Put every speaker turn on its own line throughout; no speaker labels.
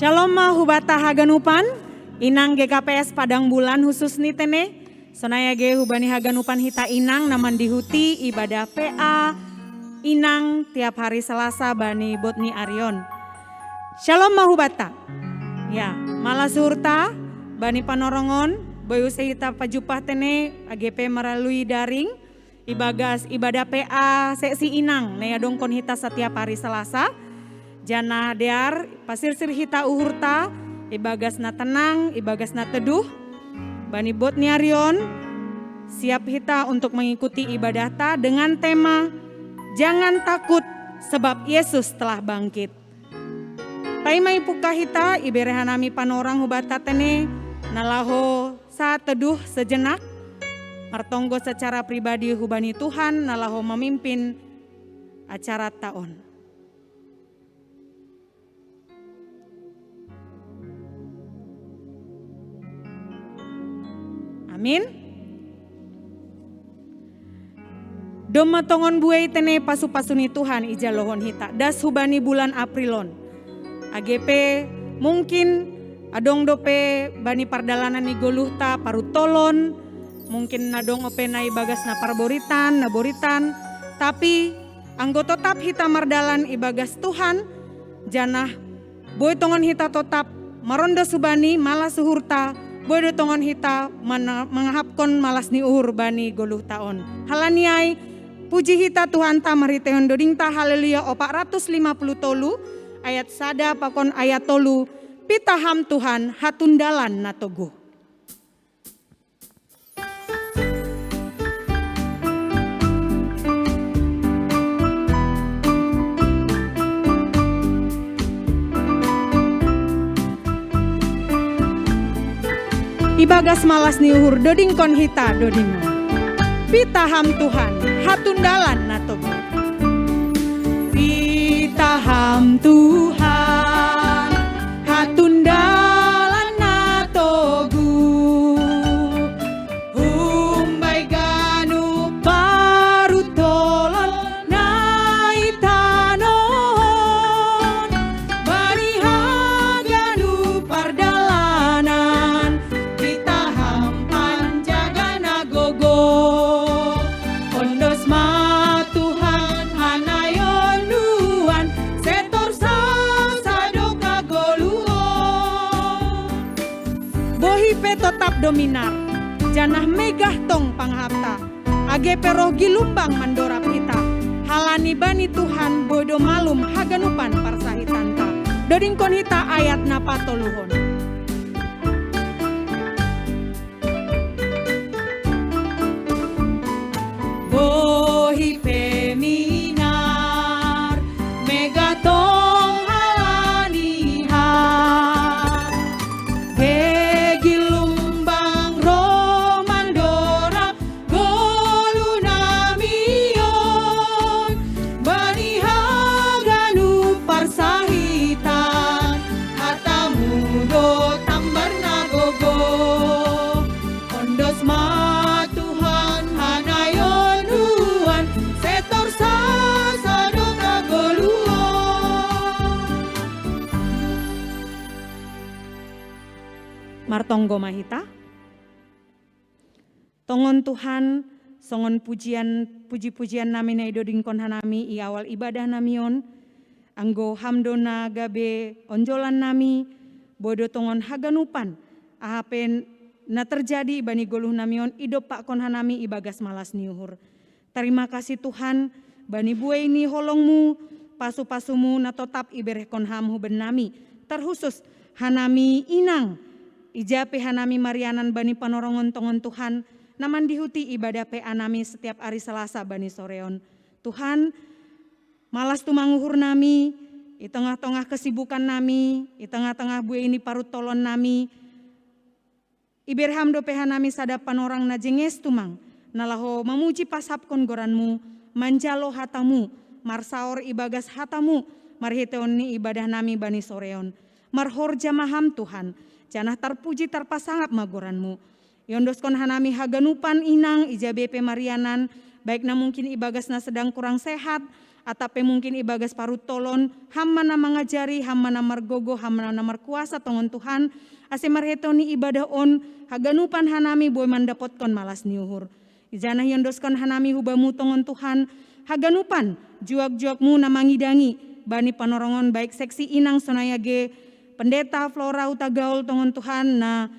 Shalom mahubata haganupan, inang GKPS Padang Bulan khusus nitene, sonaya ge hubani haganupan hita inang naman dihuti ibadah PA, inang tiap hari Selasa bani Botni Arion. Shalom mahubata, ya malah surta bani panorongon, boy usai hita pajupah tene AGP melalui daring, ibadah PA seksi inang, naya dongkon hita setiap hari Selasa. Jana dear pasir-sir hita uhurta, ibagas na tenang, ibagas na teduh, bani Botni Arion, siap hita untuk mengikuti ibadah ta dengan tema jangan takut sebab Yesus telah bangkit. Taimai puka hita iberehanami panorang hubata tene, nalaho saat teduh sejenak, martonggo secara pribadi hubani Tuhan, nalaho memimpin acara taon. Amin. Doma tongon buai tene pasu-pasuni Tuhan ija lohon hita. Das hubani bulan Aprilon. AGP mungkin adong dope bani pardalanan ni goluhta parutolon. Mungkin nadong ope nai bagas na parboritan, naboritan. Tapi anggo tetap hita mardalan ibagas Tuhan. Janah boy tongon hita tetap marondo subani malah suhurta. Bodo tongon hita mengahapkon malas ni uhur bani goluh taon. Halaniai puji hita Tuhan ta mariteon doding ta haleluya 450 tolu ayat sada pakon ayat tolu pitaham Tuhan hatundalan natogo. Ibagas malas ni uhur doding kon hita doding pitaham Tuhan hatundalan natogo. Pitaham Tuhan hatundalan natogo. Humbai ganu parutolon naitanon bari haganu pardalanan. Tetap dominar, janah megah tong panghapta, AGP roh gilumbang mandorap hita, halani bani Tuhan bodo malum haganupan parsahitanta, doding kon hita ayat napa toluhon. Bohi peminar, megah tong halani har, martonggo mahita, tongon Tuhan, songon puji-pujian nami na idoding kon hanami i awal ibadah namion, anggo hamdona gabe onjolan nami, bodo tongon haganupan, ahapen na terjadi bani goluh namion idop pak kon hanami ibagas malas niuhur. Terima kasih Tuhan, bani buai ni holongmu, pasu-pasumu na tetap ibereh kon hamhu benami, terkhusus hanami inang, ijape hanami marianan bani panorongon tongon Tuhan, naman dihuti ibadah PA nami setiap hari Selasa bani soreon. Tuhan, malas tumanguhur nami, di tengah-tengah kesibukan nami, di tengah-tengah bue ini parut tolon nami, iberham do PA nami sadapan orang najenges tumang, nalaho memuji pasapkon goranmu, manjalo hatamu, marsaor ibagas hatamu, marhiteon ni ibadah nami bani soreon. Marhor jamaham Tuhan, janah terpuji terpasangap magoranmu. Yondoskon hanami haganupan inang ijabepe marianan, baik na mungkin ibagasna sedang kurang sehat, atape mungkin ibagas parut tolon, hammana mangajari, hammana margogo, hammana markuasa tongon Tuhan, ase marhetoni ibadah on, haganupan hanami boy mandapotkon malas niuhur. Ijana yondoskon hanami hubamu tongon Tuhan, haganupan juak-juakmu namangidangi, bani panorongon baik seksi inang sonayage, pendeta Flora Utagaul tongon Tuhan, na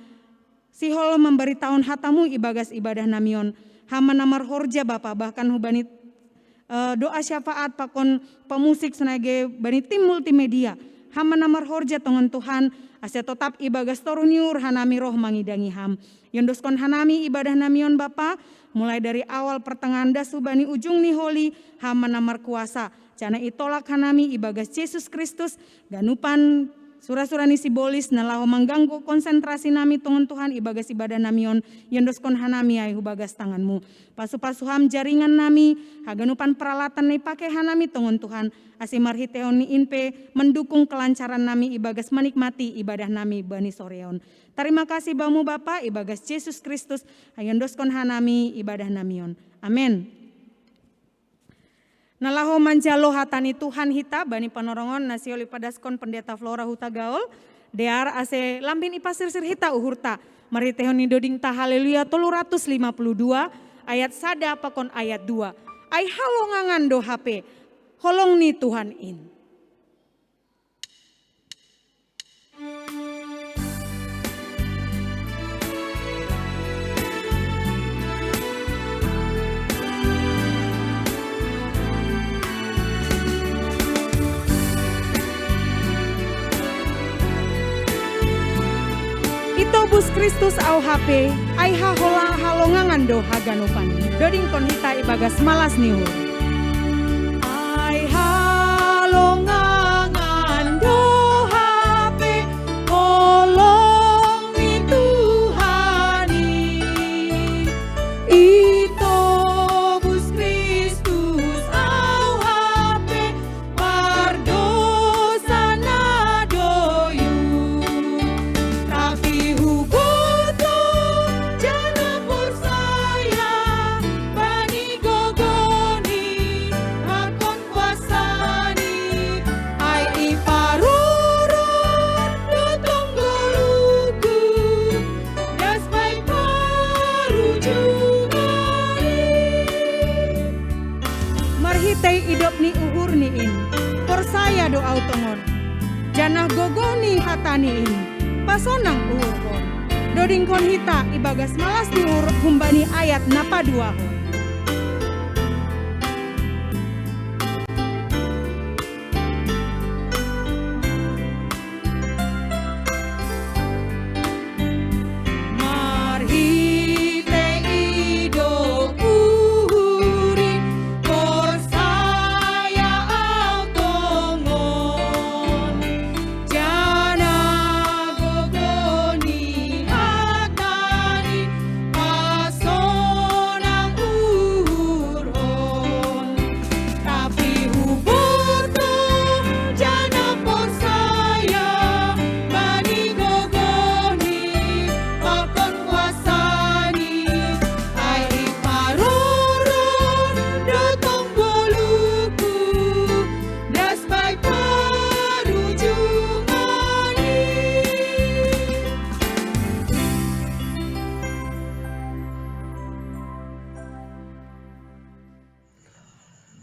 sihol memberi tahun hatamu ibagas ibadah namion, hama namar horja Bapa, bahkan hubani doa syafaat pakon pemusik sonayage bani tim multimedia, hama namar horja tongon Tuhan, ase tetap ibagas toruniur hanami roh mangidangi ham. Yondoskon hanami ibadah namion Bapa, mulai dari awal pertengahan dasu bani ujung niholi hama namar kuasa. Cana itolak hanami ibagas Yesus Kristus ganupan sura-surani simbolis nalaho mengganggu konsentrasi nami tongon Tuhan ibagas ibadah namion yondoskon hanami ay hubagas tanganmu. Pasu-pasuham jaringan nami haganupan peralatan ni pakai hanami tongon Tuhan asimar hiteon ni inpe mendukung kelancaran nami ibagas menikmati ibadah nami bani soreon. Terima kasih bamu Bapa ibagas Yesus Kristus yondoskon hanami ibadah namion. Amin. Nalaho manjalo hatani Tuhan hita bani panorongon nasioli padaskon pendeta Flora Hutagaul dear ase lambin ipasir-sir hita uhurta mariteon ni doding ta haleluya 352 ayat sada pakon ayat 2 ai halongangan do HP holong ni Tuhan in. Itobus Kristus au HP, ai hahola halongangan do haganupan. Doding kon hita ibagas malas niu. Ai halongangan do HP, holong ni Tuhani. Itobus Kristus au HP, pardosa na doyu. Idop ni uhur ni in, persaya doa utongon, janah gogoni hatani in, pasonang uhur kon, doding kon hita ibagas malas ni uhur humbani ayat napa dua kon.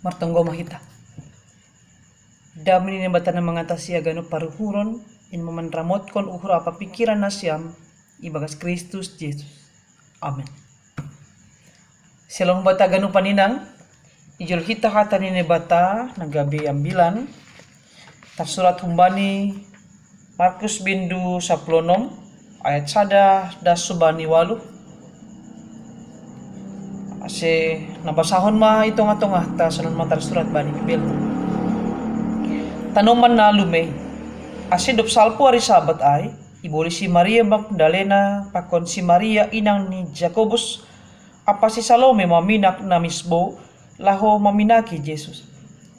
Martonggo mahita. Dami ni batan na mengatasi agano paruhuron in memanramot kon uhur apa pikiran nasyam ibagas Kristus Yesus. Amen. Selong bata agano paninang ijul hita hata ni bata nagabi ambilan tafsurat humbani Markus bindu 16 ayat sada dasubani walu. Ase nabasahon ma itong-atong ta sanon matar surat bani Bibil. Tanoman na lume. Ase dop salpo ari sabat ay iboli si Maria Magdalena pakon si Maria inang ni Jakobus apa si Salome maminak na misbo laho maminaki Jesus.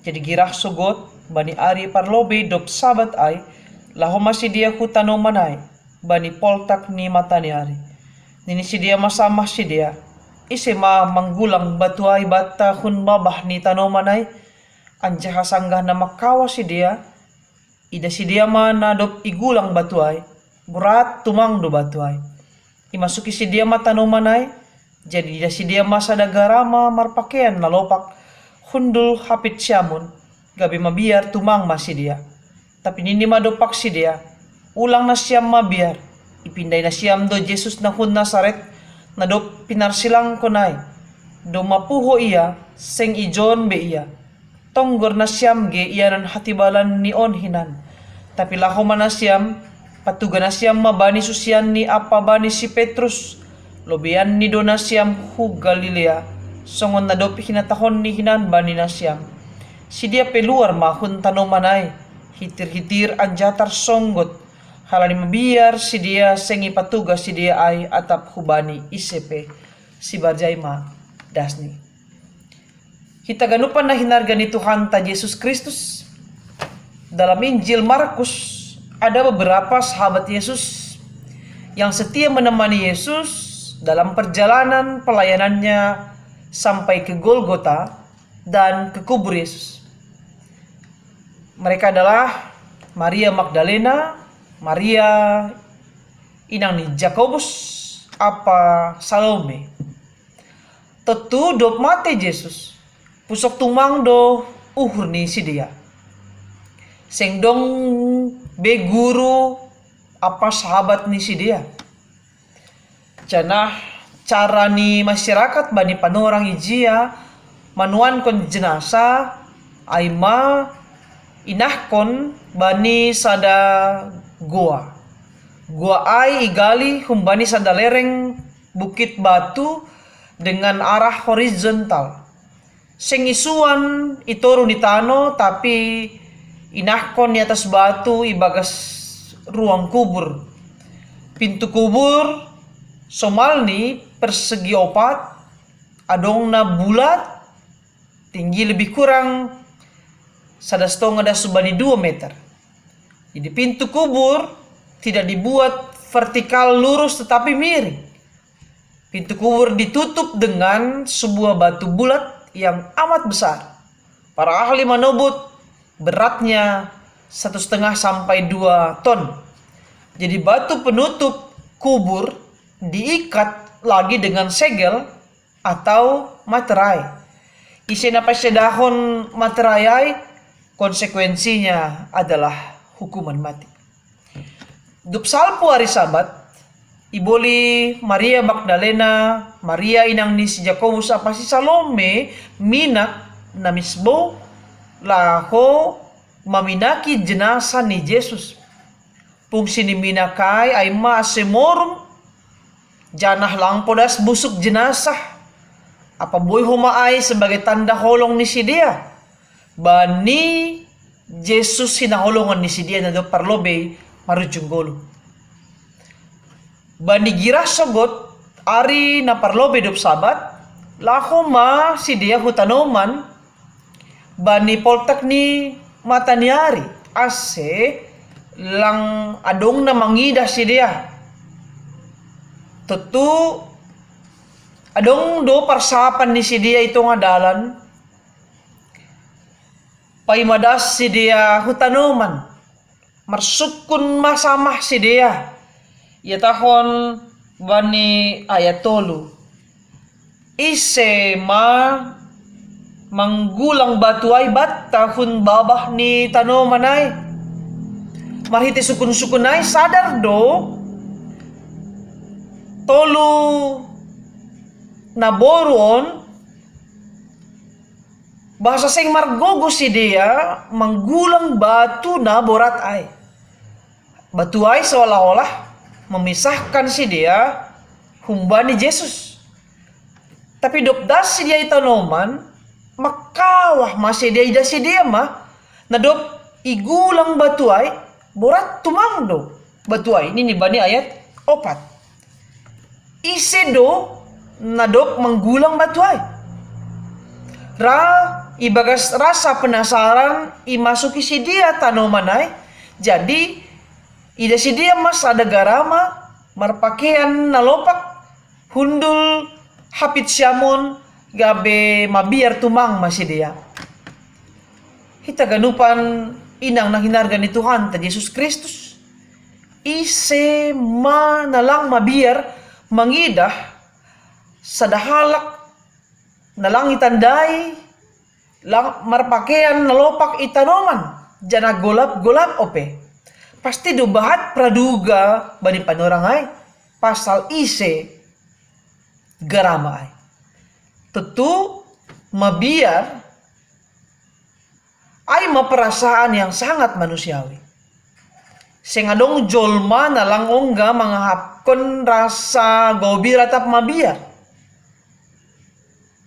Jadi girah sugot bani ari parlobe dop sabat ay laho masih dia ku tanoman ay bani poltak ni matani ari. Nini si dia masamah si dia isi ma manggulang batuay bata kun babah ni tanoman ay anjaha sanggah nama kawa si dia, ida si dia mana dop igulang batuai, berat tumang do batuai. Imasuki si dia mata tanomanai, jadi ida si dia masa dagarama marpakaian nalopak, hundul hapit syamun, gabi mabiar tumang masih dia. Tapi nini madopak si dia, ulang na siyam mabiar, ipinday na siyam do Jesus na hun Nazaret, na do pinarsilang konay, do mapuho iya, seng ijon be iya. Tonggor na siyam ge iya nan hatibalan ni on hinan. Tapi laho man na siyam, patuga na siyam mabani susian ni apa bani si Petrus, lobian ni do na siyam hu Galilea, songon na do hinatahon ni hinan bani na siyam. Si dia peluar mahun tanomanay, hitir-hitir anjatar songgot, halani mabiar si dia sengi patuga si dia ay atap hubani ICP, si barjay ma dasni. Kita ganupan na hinarga ni Tuhan ta Yesus Kristus. Dalam Injil Markus ada beberapa sahabat Yesus yang setia menemani Yesus dalam perjalanan pelayanannya sampai ke Golgota dan ke kubur Yesus. Mereka adalah Maria Magdalena, Maria inang ni Jakobus, apa Salome. Tetu dop mate Yesus, pusok tumang do uhur ni si dia. Seng dong be guru apa sahabat ni si dia. Janah cara ni masyarakat bani panorang ijia manuan kon jenazah aima inahkon bani sada goa. Goa ai igali humbani sada lereng bukit batu dengan arah horizontal. Seng isuan itoro ni tano tapi inahkon di atas batu ibagas ruang kubur. Pintu kubur somalni persegi opat, adong na bulat, tinggi lebih kurang sadastong ada subani 2 meter. Jadi pintu kubur tidak dibuat vertikal lurus tetapi miring. Pintu kubur ditutup dengan sebuah batu bulat yang amat besar. Para ahli menebut beratnya 1,5 sampai 2 ton. Jadi batu penutup kubur diikat lagi dengan segel atau materai. Isi napas sedahon materai, konsekuensinya adalah hukuman mati. Dup salpu hari Sabat, iboli Maria Magdalena, Maria inang ni si Jakobus apa si Salome minak na misbo laho maminaki jenazah ni Jesus. Pung siniminakai ay maasemorum janah lang podas busuk jenazah. Apa boy humaay sebagai tanda holong ni si dia. Bani Jesus hinaholongan ni si dia na do parlobe marujunggolo. Bani gira sogot ari na parlobe dop Sabat laho ma si dia hutanoman bani poltak ni mataniari ase lang adong na mangidah si dia. Tentu adong do parsapan ni si dia ito nga dalan paimadas si dia hutanoman marsukun masamah si dia ya tahon bani ayatolu ise ma manggulang batuay bat tahun babah ni tanomanay marhiti sukun-sukunay sadar do tolu naboron bahasa sing margogo si dia manggulang batu na borat ay. Batu ay seolah-olah memisahkan si dia humbani Jesus. Tapi dopdas si dia itanoman makawah masih dia ida si dia mah nadop igulang batu ay borat tumangdo. Batu ay ini bani ayat 4. Isedo nadop manggulang batu ay. Ra ibagas rasa penasaran imasuki si dia tanomanay. Jadi ida si dia mas ada garama marpakaian nalopak hundul hapit syamun gabe mabiar tumang masih dia. hita ganupan inang na hinarga ni Tuhan ta Yesus Kristus. Ise nalang mabiar mangidah sa dahalak nalang itandai lang marpakaian nalopak itanoman jana golap-golap ope. Pasti dubahat praduga bani panorangay pasal ise garama ay. Tentu mabiar ay maperasaan yang sangat manusiawi. Sengadong jolma na lang ongga mangahapkon rasa gobi ratap mabiar.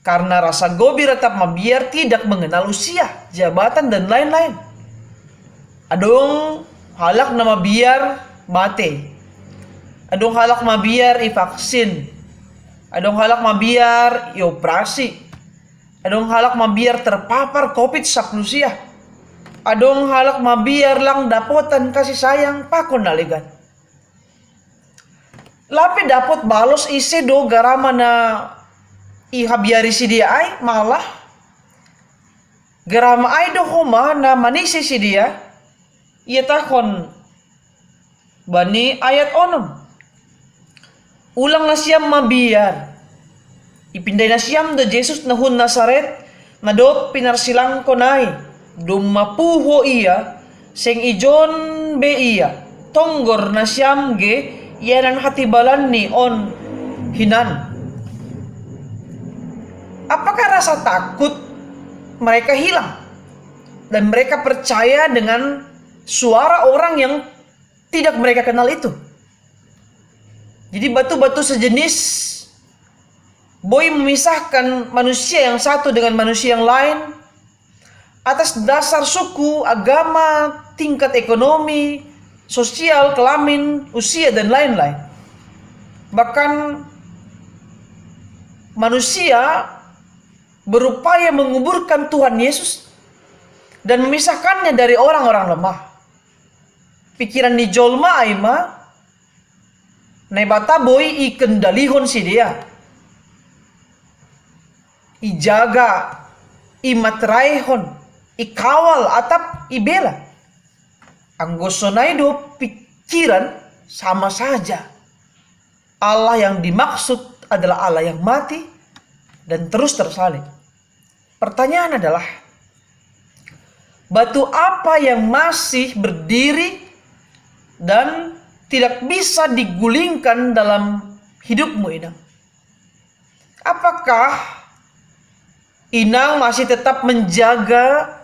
Karena rasa gobi ratap mabiar tidak mengenal usia, jabatan dan lain-lain. Adong halak na mabiar mate. Adong halak mabiar ivaksin. Adong halak mabiar ioperasi. Adong halak mabiar terpapar COVID-19. Adong halak mabiar lang dapotan kasih sayang pakon naligan. Lapi dapot balos isi do garama na ihabiari si dia ay malah garama ay do homa na manisi si dia iya takon bani ayat 6. Ulang na siyam mabiar ipinday na siyam do Jesus na hun Nazaret na do pinarsilang konay dumapuho iya sing ijon be iya tonggor na siyam ge yanan hatibalan ni on hinan. Apakah rasa takut mereka hilang dan mereka percaya dengan suara orang yang tidak mereka kenal itu? Jadi batu-batu sejenis boy memisahkan manusia yang satu dengan manusia yang lain atas dasar suku, agama, tingkat ekonomi, sosial, kelamin, usia, dan lain-lain. Bahkan manusia berupaya menguburkan Tuhan Yesus dan memisahkannya dari orang-orang lemah. Pikiran ni jolma aima nebata boy ikendalihon si dia. Ijaga, imatraihon, ikawal atap ibela. Anggosonay do pikiran sama saja. Allah yang dimaksud adalah Allah yang mati dan terus tersalib. Pertanyaan adalah, batu apa yang masih berdiri dan tidak bisa digulingkan dalam hidupmu, Inang? Apakah Inang masih tetap menjaga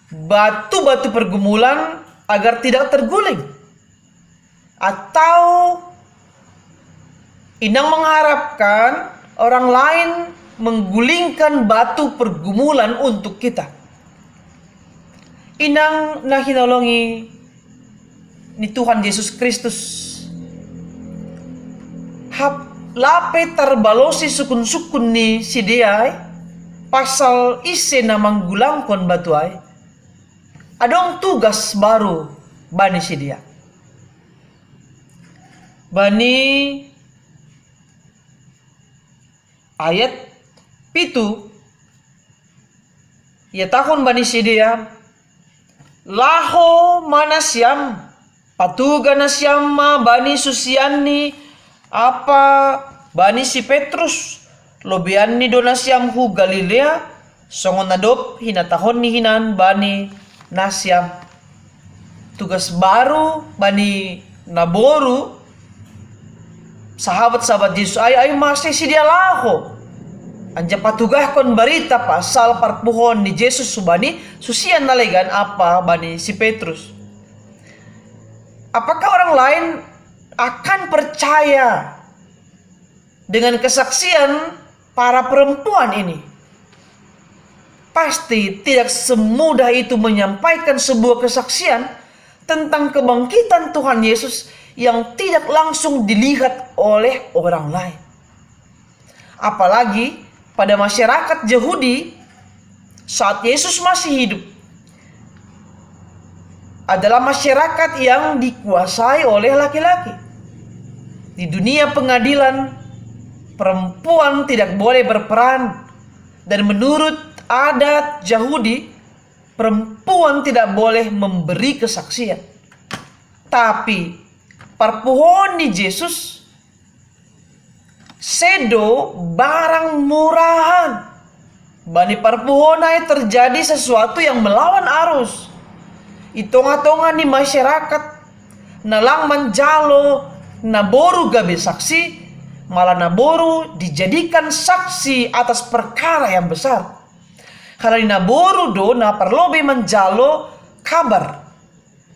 batu-batu pergumulan agar tidak terguling? Atau Inang mengharapkan orang lain menggulingkan batu pergumulan untuk kita? Inang nahinolongi ni Tuhan Yesus Kristus. Lape terbalosi sukun-sukun ni si dia pasal ise na manggulangkon batu ay. Adong tugas baru bani si dia. Bani ayat 7 ya tahun bani si dia laho manasyam patuga nasyam ma bani susianni apa bani si Petrus lobianni donasyam hu Galilea songon nadop hinatahon ni hinan bani nasyam. Tugas baru bani naboru sahabat-sahabat Yesus ay masih si dia laho anja patugahkon barita pasal parpuhon ni Jesus subani susian nalegan apa bani si Petrus. Apakah orang lain akan percaya dengan kesaksian para perempuan ini? Pasti tidak semudah itu menyampaikan sebuah kesaksian tentang kebangkitan Tuhan Yesus yang tidak langsung dilihat oleh orang lain. Apalagi pada masyarakat Yahudi saat Yesus masih hidup, adalah masyarakat yang dikuasai oleh laki-laki. Di dunia pengadilan, perempuan tidak boleh berperan, dan menurut adat Yahudi, perempuan tidak boleh memberi kesaksian. Tapi perpohon ni Yesus sedo barang murahan. Bani perpohonai terjadi sesuatu yang melawan arus. Itonga-tonga ni masyarakat nalang menjalo naboru gabe saksi, malah naboru dijadikan saksi atas perkara yang besar. Karena naboru do na perlobe menjalo kabar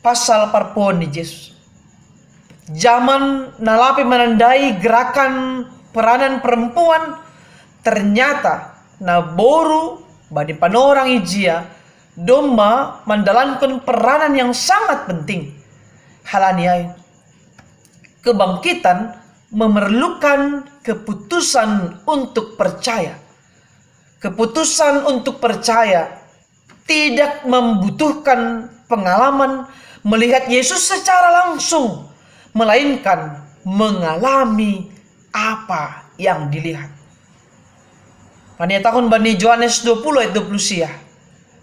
pasal perpohon ni Yesus. Zaman nalapi menandai gerakan peranan perempuan, ternyata naboru bani panorang ijia doma mendalankan peranan yang sangat penting. Halaniai kebangkitan memerlukan keputusan untuk percaya. Keputusan untuk percaya tidak membutuhkan pengalaman melihat Yesus secara langsung, melainkan mengalami apa yang dilihat. Tahun Bani Yohanes 20 ayat 20 siah.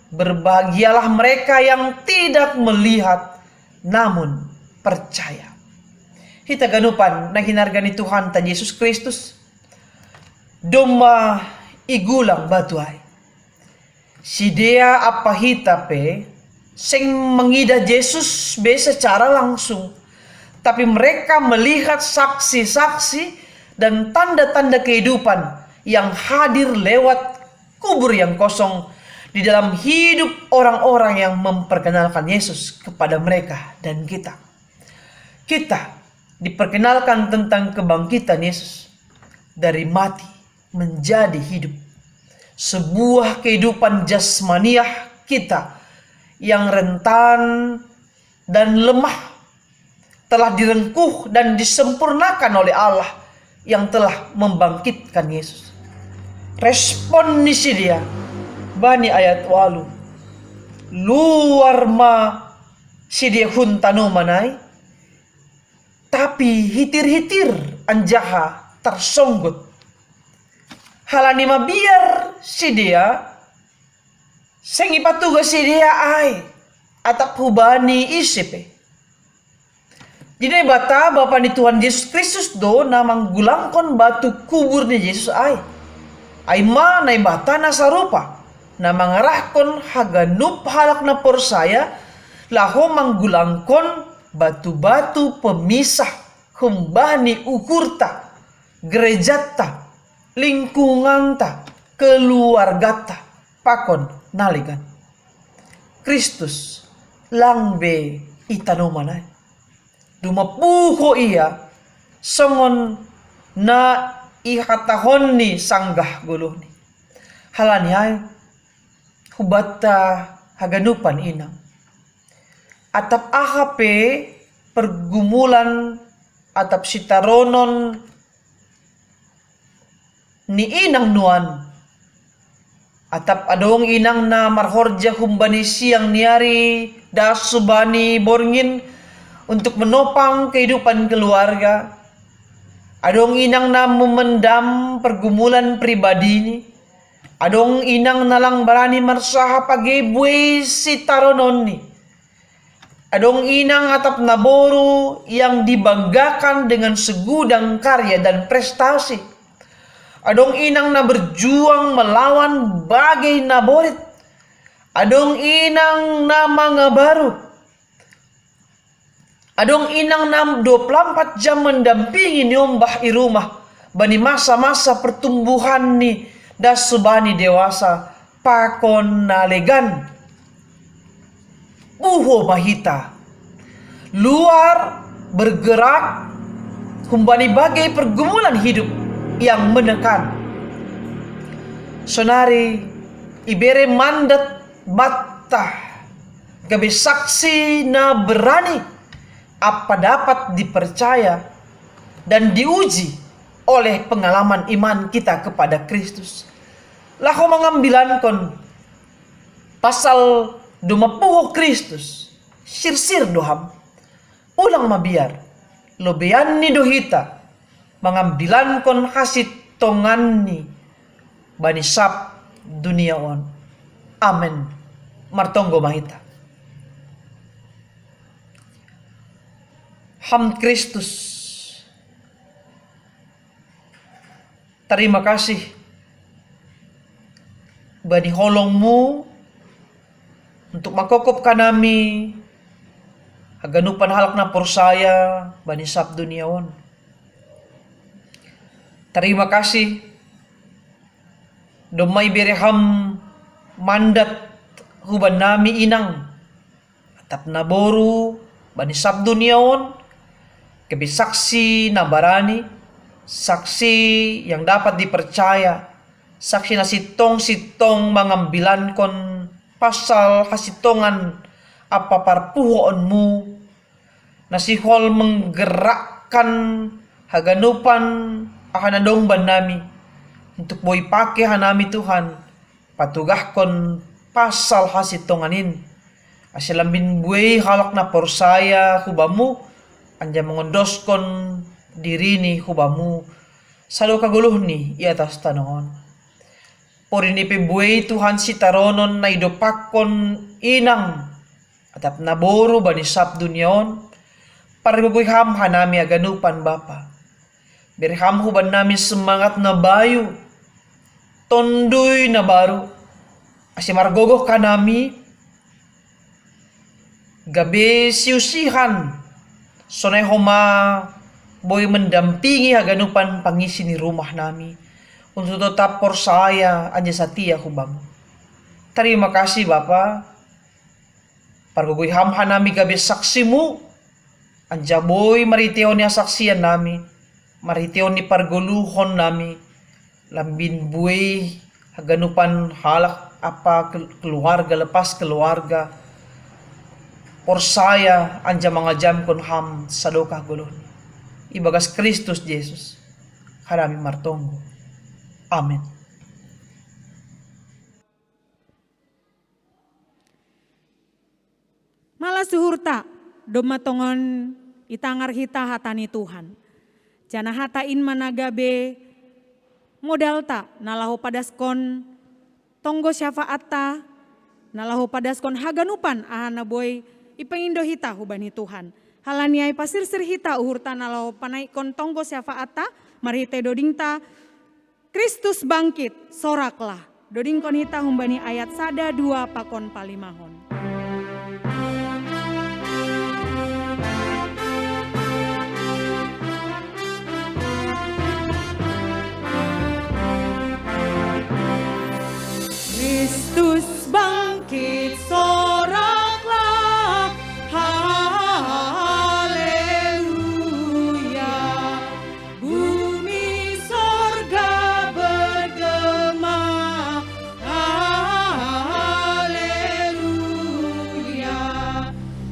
Berbahagialah mereka yang tidak melihat namun percaya. Kita ganupan na hinargani Tuhan ta Yesus Kristus. Doma igulang batuay. Si dia apa hitape sing mengida Yesus be secara langsung. Tapi mereka melihat saksi-saksi dan tanda-tanda kehidupan yang hadir lewat kubur yang kosong di dalam hidup orang-orang yang memperkenalkan Yesus kepada mereka dan kita. Kita diperkenalkan tentang kebangkitan Yesus dari mati menjadi hidup. Sebuah kehidupan jasmaniah kita yang rentan dan lemah telah direngkuh dan disempurnakan oleh Allah yang telah membangkitkan Yesus. Respon ni si dia bani ayat 8. Luar ma si dia huntano manay, tapi hitir-hitir anjaha tersonggut. Halani mabiar si dia sing ipatuga si dia ay atap hubani isipe. Jadi bata Bapa ni Tuhan Yesus Kristus do namang gulangkon batu kubur ni Yesus ay ma na bata na sarupa na mangarahkon haganup halak na porsaya laho manggulangkon batu-batu pemisah humbani ukurta gerejata lingkunganta keluargata pakon naligan Kristus langbe itanomanay dumapuho iya songon na ihatahon ni sanggah guluh ni halani ay hubata haganupan inang atap ahape pergumulan atap sitaronon ni inang nuan atap adong inang na marhorja humbani siang niari dasubani borngin untuk menopang kehidupan keluarga. Adong inang na memendam pergumulan pribadi ni. Adong inang nalang barani marsaha pagebwe si taronon ni. Adong inang atap naboru yang dibanggakan dengan segudang karya dan prestasi. Adong inang na berjuang melawan bagai naborit. Adong inang na mga baru. Adong inang na 24 jam mendampingi ni umbah i rumah bani masa-masa pertumbuhan ni dasubani dewasa pakon nalegan buho mahita luar bergerak kumbani bagai pergumulan hidup yang menekan sonari ibere mandat batah gabe saksi na berani apa dapat dipercaya dan diuji oleh pengalaman iman kita kepada Kristus. Lahu mengambilan kon pasal dumapuho Kristus sirsir doham ulang mabiar lobean ni dohita mengambilan kon hasit tongan ni bani sap dunia on. Amen. martonggo mahita. Ham Kristus, terima kasih bani holongmu untuk makokop kanami haganupan halak na porsaya bani sabdu niyaon. Terima kasih domay bereham mandat huban nami inang atap naboru bani sabdu niyaon kebi saksi na barani, saksi yang dapat dipercaya, saksi na sitong-sitong mangambilan kon pasal hasitongan apa parpuhoonmu, na sihol menggerakkan haganupan ahanadongban nami untuk boy pake hanami Tuhan patugah kon pasal hasitonganin asilambin buay halak na porsaya hubamu anja mengondoskon diri ni hubamu salo kaguluh ni iatas tanongon. Pori ni pibuay Tuhan si taronon na idopakon inang atap naboro bani sabdu niyaon pariguguy-ham hanami aganupan Bapa. Berham huban nami semangat na bayu tondoy na baru asimargogoh kanami gabi siusihan sonay homa boy mendampingi haganupan pangisi ni rumah nami untuk tetap porsaya anja satia hubam. Terima kasih Bapa. Parguguy hamha nami gabi saksimu anja boy mariteon ni saksian nami, mariteon ni parguluhon nami, lambin buay haganupan halak apa keluarga lepas keluarga porsaya anja mangajam kon ham sadokah gulon. Ibagas Kristus Yesus harami martonggo. Amin.
Malah suhurta domatongon itangar hita hatani Tuhan. Jana hatain managabe modal ta nalaho padaskon tonggo syafaata nalaho padaskon haganupan ahana boy ipengindo hita hubani Tuhan. Halaniai pasir-sir hita uhurta nalaho panaikon tonggo syafaata marhite dodingta Kristus bangkit soraklah. Dodingkon hita humbani ayat sada 2 pakon palimahon. Kristus bangkit soraklah, haleluya. Bumi sorga bergema, haleluya.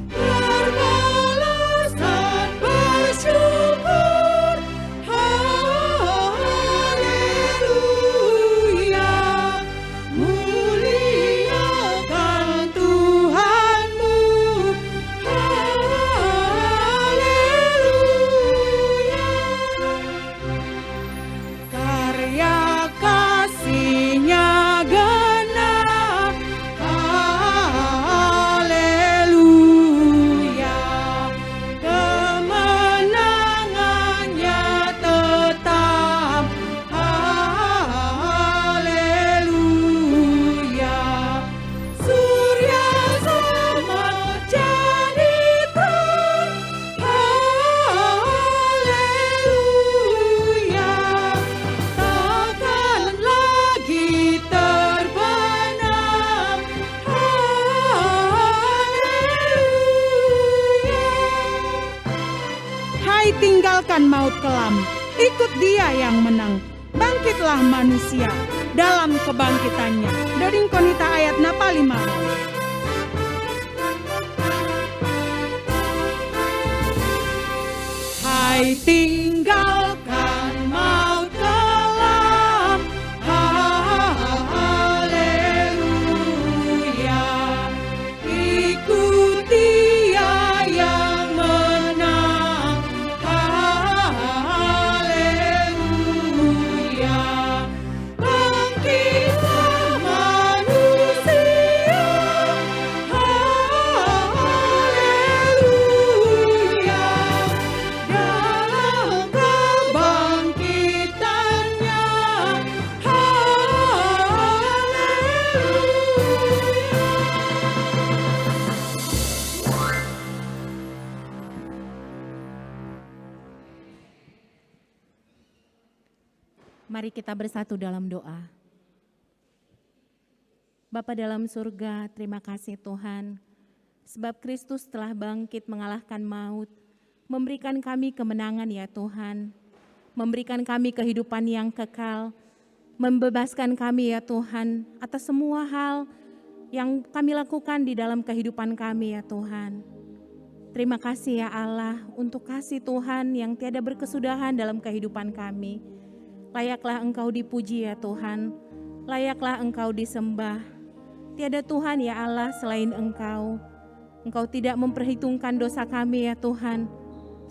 Berbalas dan bersyukur, haleluya. Muliakan Tuhanmu, haleluya. Karya kasih-Nya genap, haleluya. Kemenangannya tetap, haleluya. Surya zaman jadi terang, haleluya. Takkan lagi terbenam, haleluya. Hai tinggalkan maut kelam, ikut Dia yang menang. Bangkitlah manusia dalam kebangkitannya. Dari konita ayat napa 5. Hai tinggalkan maut kelam, haleluya. Ikut Dia yang menang, haleluya. Bangkitlah manusia,
Mari kita bersatu dalam doa. Bapa dalam surga, terima kasih Tuhan, sebab Kristus telah bangkit mengalahkan maut, memberikan kami kemenangan ya Tuhan, memberikan kami kehidupan yang kekal, membebaskan kami ya Tuhan atas semua hal yang kami lakukan di dalam kehidupan kami ya Tuhan. Terima kasih ya Allah untuk kasih Tuhan yang tiada berkesudahan dalam kehidupan kami. Layaklah Engkau dipuji ya Tuhan, layaklah Engkau disembah. Tiada Tuhan ya Allah selain Engkau. Engkau tidak memperhitungkan dosa kami ya Tuhan,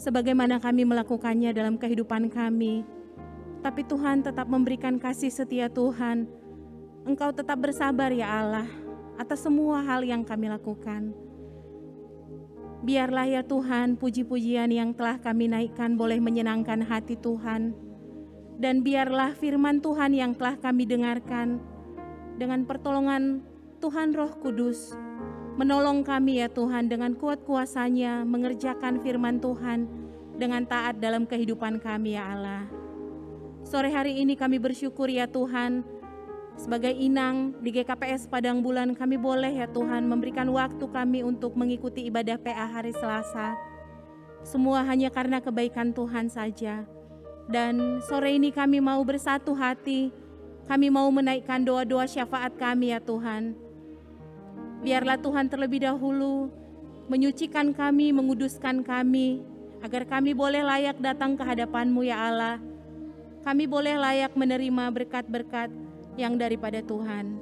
sebagaimana kami melakukannya dalam kehidupan kami. Tapi Tuhan tetap memberikan kasih setia Tuhan. Engkau tetap bersabar ya Allah atas semua hal yang kami lakukan. Biarlah ya Tuhan puji-pujian yang telah kami naikkan boleh menyenangkan hati Tuhan. Dan biarlah firman Tuhan yang telah kami dengarkan dengan pertolongan Tuhan Roh Kudus menolong kami ya Tuhan dengan kuat kuasa-Nya mengerjakan firman Tuhan dengan taat dalam kehidupan kami ya Allah. Sore hari ini kami bersyukur ya Tuhan, sebagai inang di GKPS Padang Bulan kami boleh ya Tuhan memberikan waktu kami untuk mengikuti ibadah PA hari Selasa. Semua hanya karena kebaikan Tuhan saja. Dan sore ini kami mau bersatu hati, kami mau menaikkan doa-doa syafaat kami ya Tuhan. Biarlah Tuhan terlebih dahulu menyucikan kami, menguduskan kami, agar kami boleh layak datang ke hadapan-Mu ya Allah. Kami boleh layak menerima berkat-berkat yang daripada Tuhan.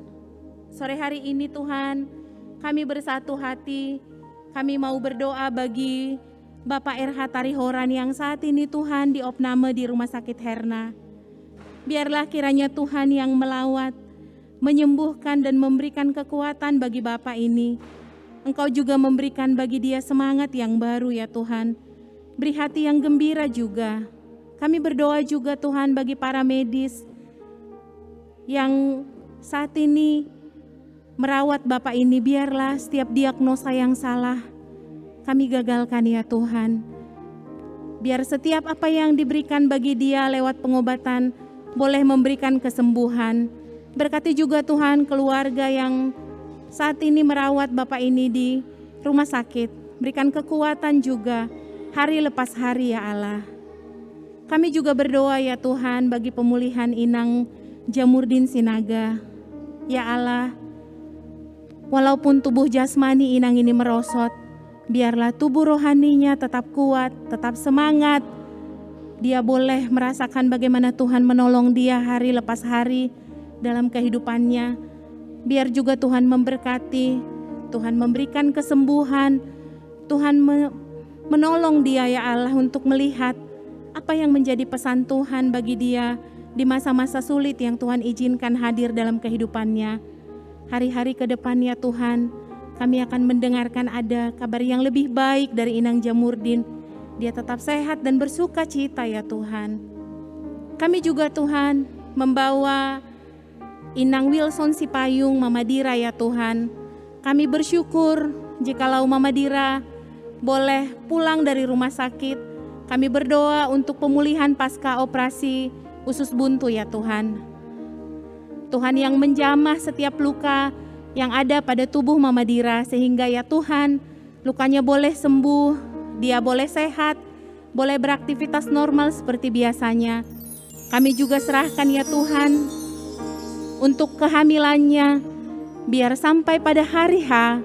Sore hari ini Tuhan, kami bersatu hati, kami mau berdoa bagi Bapak RH Tarihoran yang saat ini Tuhan diopname di Rumah Sakit Herna. Biarlah kiranya Tuhan yang melawat, menyembuhkan dan memberikan kekuatan bagi Bapak ini. Engkau juga memberikan bagi dia semangat yang baru ya Tuhan. Beri hati yang gembira juga. Kami berdoa juga Tuhan bagi para medis yang saat ini merawat Bapak ini. Biarlah setiap diagnosa yang salah kami gagalkan ya Tuhan. Biar setiap apa yang diberikan bagi dia lewat pengobatan boleh memberikan kesembuhan. Berkati juga Tuhan keluarga yang saat ini merawat Bapak ini di rumah sakit. Berikan kekuatan juga hari lepas hari ya Allah. Kami juga berdoa ya Tuhan bagi pemulihan Inang Jamurdin Sinaga. Ya Allah, walaupun tubuh jasmani Inang ini merosot, biarlah tubuh rohaninya tetap kuat, tetap semangat. Dia boleh merasakan bagaimana Tuhan menolong dia hari lepas hari dalam kehidupannya. Biar juga Tuhan memberkati, Tuhan memberikan kesembuhan, Tuhan menolong dia ya Allah untuk melihat apa yang menjadi pesan Tuhan bagi dia di masa-masa sulit yang Tuhan izinkan hadir dalam kehidupannya. Hari-hari ke depan ya Tuhan, kami akan mendengarkan ada kabar yang lebih baik dari Inang Jamurdin. Dia tetap sehat dan bersuka cita ya Tuhan. Kami juga Tuhan membawa Inang Wilson Sipayung, Mama Dira ya Tuhan. Kami bersyukur jikalau Mama Dira boleh pulang dari rumah sakit. Kami berdoa untuk pemulihan pasca operasi usus buntu ya Tuhan. Tuhan yang menjamah setiap luka yang ada pada tubuh Mama Dira, sehingga ya Tuhan lukanya boleh sembuh, dia boleh sehat, boleh beraktivitas normal seperti biasanya. Kami juga serahkan ya Tuhan untuk kehamilannya, biar sampai pada hari H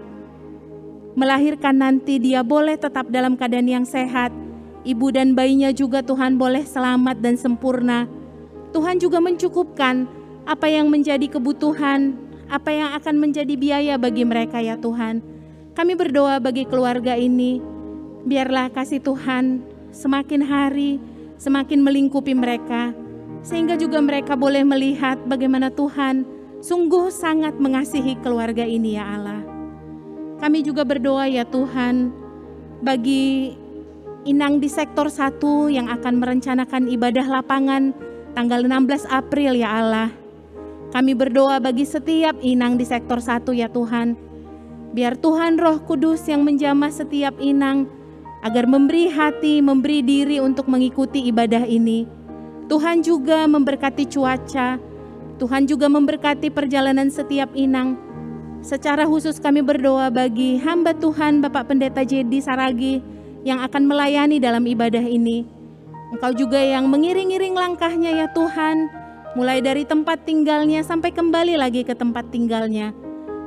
melahirkan nanti dia boleh tetap dalam keadaan yang sehat. Ibu dan bayinya juga Tuhan boleh selamat dan sempurna. Tuhan juga mencukupkan apa yang menjadi kebutuhan, apa yang akan menjadi biaya bagi mereka ya Tuhan. Kami berdoa bagi keluarga ini, biarlah kasih Tuhan semakin hari semakin melingkupi mereka, sehingga juga mereka boleh melihat bagaimana Tuhan sungguh sangat mengasihi keluarga ini ya Allah. Kami juga berdoa ya Tuhan bagi Inang di sektor 1 yang akan merencanakan ibadah lapangan tanggal 16 April ya Allah. Kami berdoa bagi setiap Inang di sektor 1 ya Tuhan. Biar Tuhan Roh Kudus yang menjamah setiap Inang agar memberi hati, memberi diri untuk mengikuti ibadah ini. Tuhan juga memberkati cuaca, Tuhan juga memberkati perjalanan setiap inang. Secara khusus kami berdoa bagi hamba Tuhan Bapak Pendeta Jedi Saragi yang akan melayani dalam ibadah ini. Engkau juga yang mengiring-iring langkahnya ya Tuhan, mulai dari tempat tinggalnya sampai kembali lagi ke tempat tinggalnya.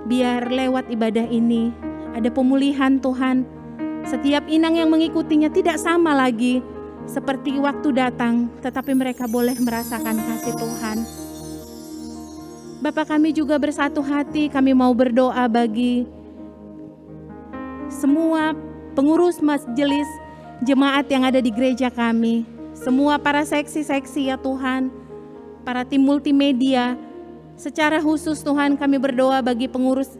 Biar lewat ibadah ini ada pemulihan Tuhan. Setiap inang yang mengikutinya tidak sama lagi seperti waktu datang, tetapi mereka boleh merasakan kasih Tuhan. Bapa kami juga bersatu hati, kami mau berdoa bagi semua pengurus majelis jemaat yang ada di gereja kami, semua para seksi-seksi ya Tuhan, para tim multimedia. Secara khusus Tuhan kami berdoa bagi pengurus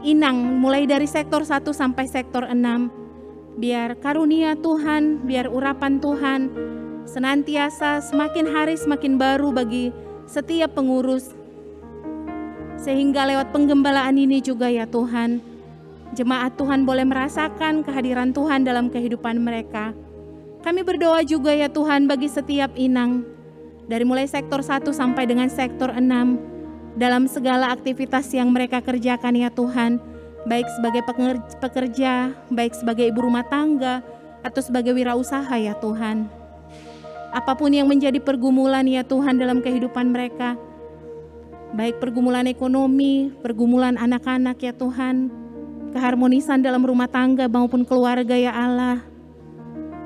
inang mulai dari sektor 1 sampai sektor 6. Biar karunia Tuhan, biar urapan Tuhan senantiasa semakin hari semakin baru bagi setiap pengurus. Sehingga lewat penggembalaan ini juga ya Tuhan, jemaat Tuhan boleh merasakan kehadiran Tuhan dalam kehidupan mereka. Kami berdoa juga ya Tuhan bagi setiap inang, dari mulai sektor 1 sampai dengan sektor 6, dalam segala aktivitas yang mereka kerjakan ya Tuhan, baik sebagai pekerja, baik sebagai ibu rumah tangga, atau sebagai wirausaha ya Tuhan. Apapun yang menjadi pergumulan ya Tuhan dalam kehidupan mereka, baik pergumulan ekonomi, pergumulan anak-anak ya Tuhan, keharmonisan dalam rumah tangga maupun keluarga ya Allah.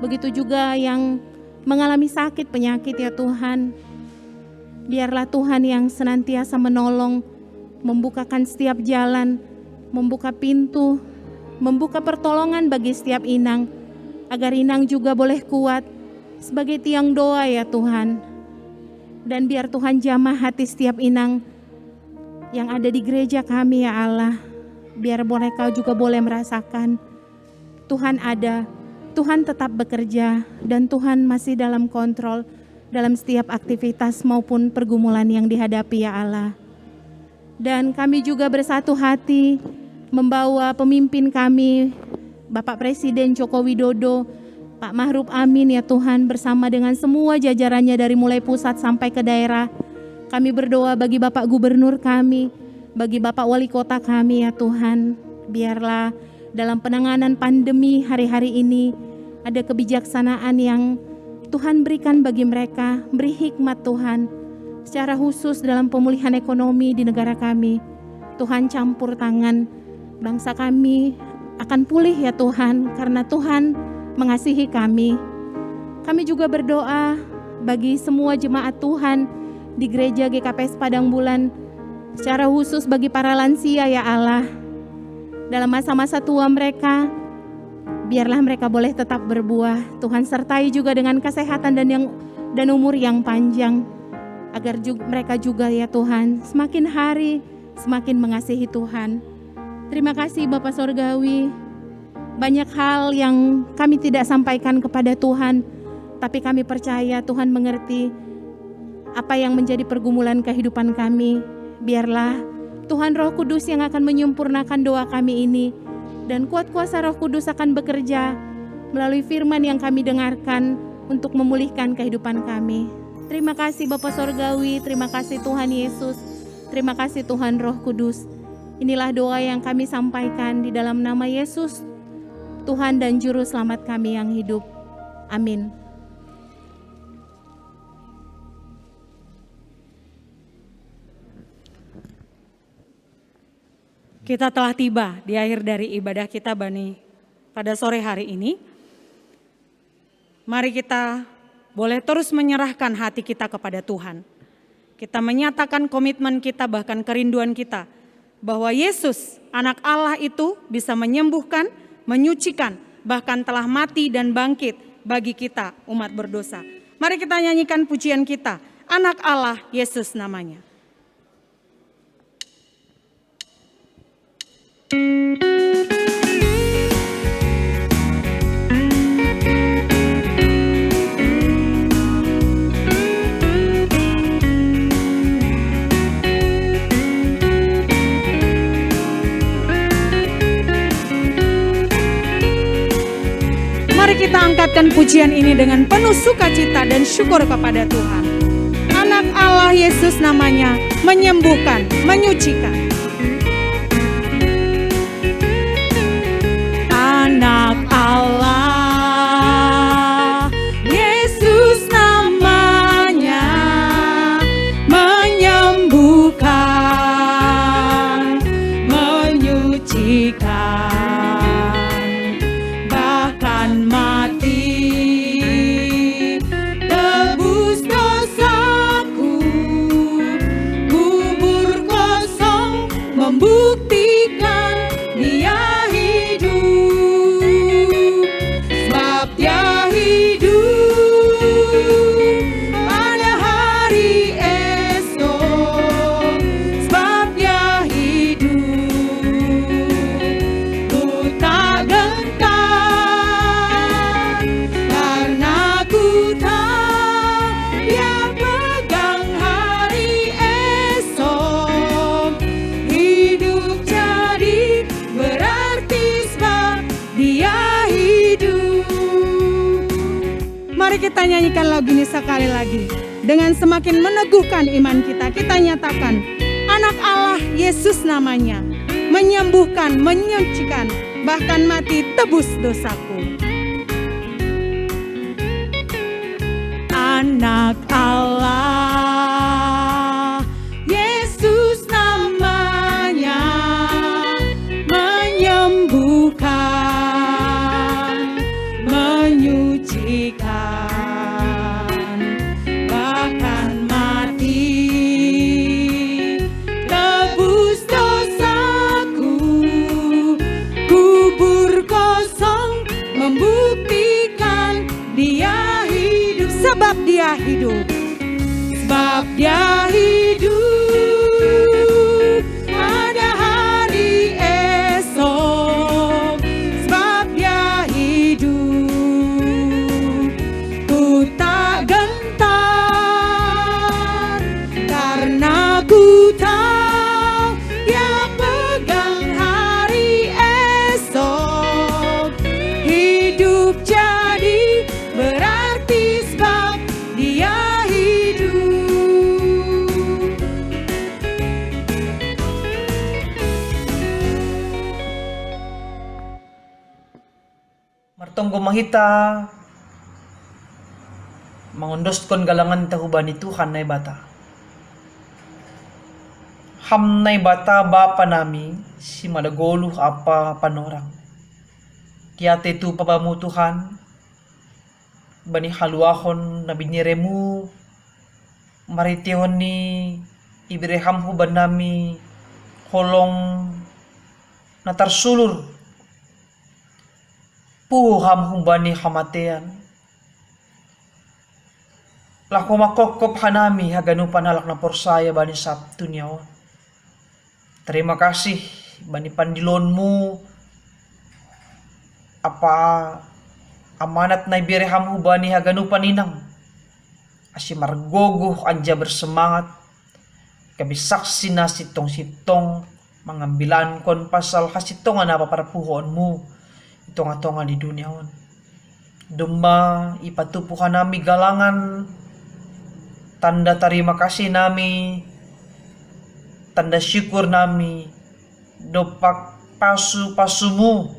Begitu juga yang mengalami sakit penyakit ya Tuhan. Biarlah Tuhan yang senantiasa menolong, membukakan setiap jalan, membuka pintu, membuka pertolongan bagi setiap inang, agar inang juga boleh kuat sebagai tiang doa ya Tuhan. Dan biar Tuhan jamah hati setiap inang yang ada di gereja kami ya Allah. Biar mereka juga boleh merasakan Tuhan ada, Tuhan tetap bekerja, dan Tuhan masih dalam kontrol dalam setiap aktivitas maupun pergumulan yang dihadapi ya Allah. Dan kami juga bersatu hati membawa pemimpin kami, Bapak Presiden Joko Widodo, Pak Ma'ruf Amin ya Tuhan, bersama dengan semua jajarannya dari mulai pusat sampai ke daerah. Kami berdoa bagi Bapak Gubernur kami, bagi Bapak Wali Kota kami ya Tuhan. Biarlah dalam penanganan pandemi hari-hari ini ada kebijaksanaan yang Tuhan berikan bagi mereka, beri hikmat Tuhan. Secara khusus dalam pemulihan ekonomi di negara kami, Tuhan campur tangan, bangsa kami akan pulih ya Tuhan, karena Tuhan mengasihi kami. Kami juga berdoa bagi semua jemaat Tuhan di gereja GKPS Padang Bulan, secara khusus bagi para lansia ya Allah. Dalam masa-masa tua mereka, biarlah mereka boleh tetap berbuah. Tuhan sertai juga dengan kesehatan dan umur yang panjang, agar mereka juga ya Tuhan semakin hari semakin mengasihi Tuhan. Terima kasih Bapa Sorgawi. Banyak hal yang kami tidak sampaikan kepada Tuhan, tapi kami percaya Tuhan mengerti apa yang menjadi pergumulan kehidupan kami. Biarlah Tuhan Roh Kudus yang akan menyempurnakan doa kami ini, dan kuat kuasa Roh Kudus akan bekerja melalui firman yang kami dengarkan untuk memulihkan kehidupan kami. Terima kasih Bapa Sorgawi, terima kasih Tuhan Yesus, terima kasih Tuhan Roh Kudus. Inilah doa yang kami sampaikan di dalam nama Yesus, Tuhan dan Juru Selamat kami yang hidup. Amin.
Kita telah tiba di akhir dari ibadah kita Bani pada sore hari ini. Mari kita boleh terus menyerahkan hati kita kepada Tuhan. Kita menyatakan komitmen kita, bahkan kerinduan kita, bahwa Yesus anak Allah itu bisa menyembuhkan, menyucikan, bahkan telah mati dan bangkit bagi kita umat berdosa. Mari kita nyanyikan pujian kita, anak Allah Yesus namanya. Mari kita angkatkan pujian ini dengan penuh sukacita dan syukur kepada Tuhan. Allah Yesus namanya menyembuhkan, menyucikan. Anak Allah Yesus namanya menyembuhkan, menyucikan, bahkan mati tebus dosaku. Kubur kosong membuktikan Dia hidup, sebab Dia hidup pada hari esok, sebab Dia hidup. Ku tak gentar karena ku tahu Dia pegang hari esok. Hidup jadi berarti sebab Dia hidup. Mari kita nyanyikan lagu ini sekali lagi. Dengan semakin meneguhkan iman kita, kita nyatakan, anak Allah Yesus namanya menyembuhkan, menyucikan, bahkan mati tebus dosaku. Anak Allah Yesus namanya menyembuhkan, menyucikan, bahkan mati tebus dosaku. Kubur kosong membuktikan Dia hidup, sebab Dia hidup, sebab Dia hidup pada hari esok, sebab Dia hidup. Ku tak gentar karena ku tahu Dia pegang hari esok. Hidup jadi berarti sebab Dia hidup.
Martonggo mahita mangondostkon galangan tahubani Tuhan na bata. Ham na bata bapa nami si madagoluh apa panorang. Kiate tu pabamu Tuhan bani haluahon na biniremu maritihon ni ibireham huban nami holong na tarsulur puham hubani hamatean. Lako makokop hanami haganupan halak na porsaya bani Sabtu niyaon. Terima kasih bani pandilonmu apa amanat na ibireham hubani haganupan inang. Asi margogoh anja bersemangat kabisaksi na sitong-sitong mengambilan kon pasal hasitongan apa para puhonmu itonga-tonga di duniaon. Duma ipatupuhan nami galangan tanda terima kasih nami, tanda syukur nami dopak pasu-pasumu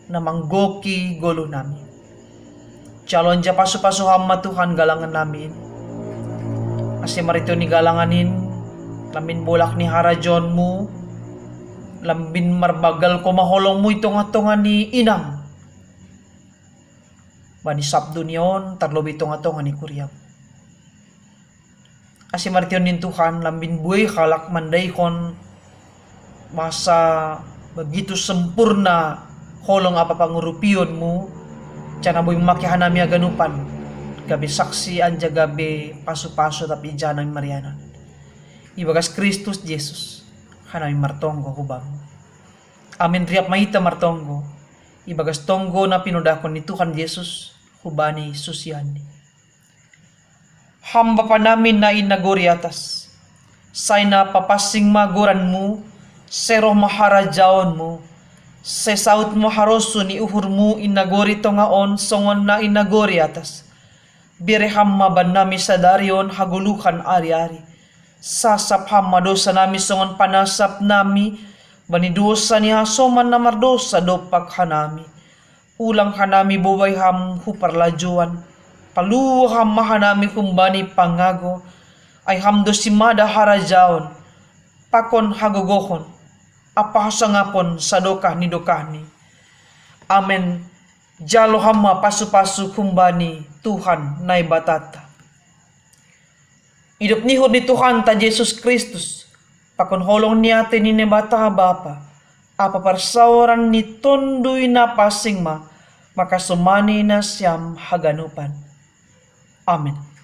na manggoki golo nami. Calon ja pasu-pasu hama Tuhan galangan namin. Asi marito ni galanganin lamin bolak ni harajonmu, lambin marbagal ko maholong mo itonga-tonga ni inang. Bani Sabdo niyon tarlobi itonga-tonga ni kuryam. Asi martion nin Tuhan lambin buhay halak mandaykon masa begitu sempurna holong apa pangurupion mo cana boy makihan nami aganupan gabi saksi anja gabi pasu-pasu tapi janami Mariana ibagas Kristus Jesus hanami martonggo hubang. Amin riap maita martonggo ibagas tonggo na pinudakon ni Tuhan Yesus hubani susiani. Hamba pa namin na inagori atas say na papasing magoranmu seroh maharajaon mo sesaut mo haroso ni uhurmu inagori tongaon songon na inagori atas bireham maban nami sa darion hagulukan ari-ari Sasap hama dosa nami songon panasap nami, bani dosa ni hasoman na mardosa dopak hanami. Ulang hanami bobay ham huparlajuan, palu ham mahanami kumbani pangago, ay hamdo si mada harajaon, pakon hagogohon, apahasangapon sa dokah ni dokahni. Amen. Jalo hama pasu-pasu kumbani Tuhan nai batata. Hidup nihod ni Tuhan ta Yesus Kristus, pakon holong niya ni bata Bapa, apa parsauran ni tonduy na pasing makasumani na siyam haganupan. Amen.